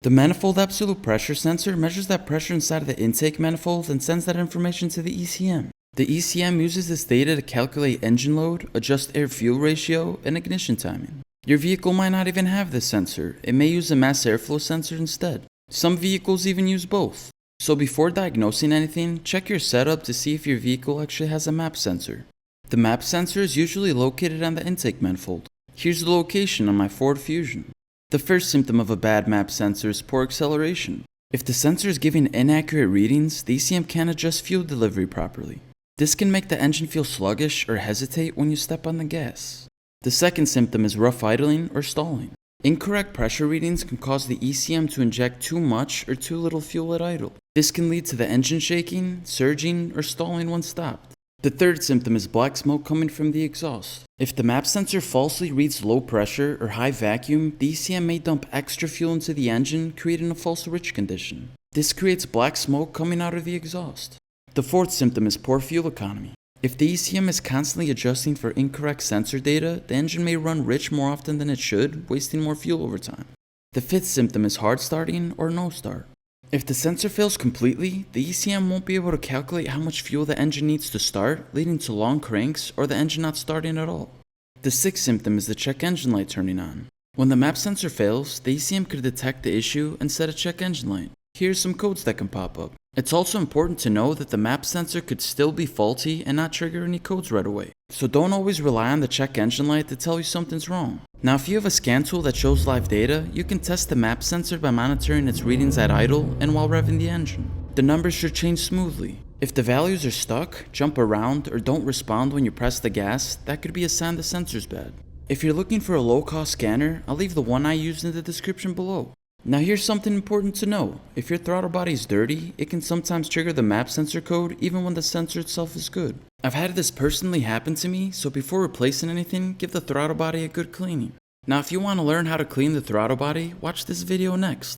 The manifold absolute pressure sensor measures that pressure inside of the intake manifold and sends that information to the ECM. The ECM uses this data to calculate engine load, adjust air-fuel ratio, and ignition timing. Your vehicle might not even have this sensor. It may use a mass airflow sensor instead. Some vehicles even use both. So before diagnosing anything, check your setup to see if your vehicle actually has a MAP sensor. The MAP sensor is usually located on the intake manifold. Here's the location on my Ford Fusion. The first symptom of a bad MAP sensor is poor acceleration. If the sensor is giving inaccurate readings, the ECM can't adjust fuel delivery properly. This can make the engine feel sluggish or hesitate when you step on the gas. The second symptom is rough idling or stalling. Incorrect pressure readings can cause the ECM to inject too much or too little fuel at idle. This can lead to the engine shaking, surging, or stalling when stopped. The third symptom is black smoke coming from the exhaust. If the MAP sensor falsely reads low pressure or high vacuum, the ECM may dump extra fuel into the engine, creating a false rich condition. This creates black smoke coming out of the exhaust. The fourth symptom is poor fuel economy. If the ECM is constantly adjusting for incorrect sensor data, the engine may run rich more often than it should, wasting more fuel over time. The fifth symptom is hard starting or no start. If the sensor fails completely, the ECM won't be able to calculate how much fuel the engine needs to start, leading to long cranks or the engine not starting at all. The sixth symptom is the check engine light turning on. When the MAP sensor fails, the ECM could detect the issue and set a check engine light. Here's some codes that can pop up. It's also important to know that the MAP sensor could still be faulty and not trigger any codes right away. So don't always rely on the check engine light to tell you something's wrong. Now if you have a scan tool that shows live data, you can test the MAP sensor by monitoring its readings at idle and while revving the engine. The numbers should change smoothly. If the values are stuck, jump around, or don't respond when you press the gas, that could be a sign the sensor's bad. If you're looking for a low-cost scanner, I'll leave the one I used in the description below. Now here's something important to know. If your throttle body is dirty, it can sometimes trigger the MAP sensor code even when the sensor itself is good. I've had this personally happen to me, so before replacing anything, give the throttle body a good cleaning. Now if you want to learn how to clean the throttle body, watch this video next.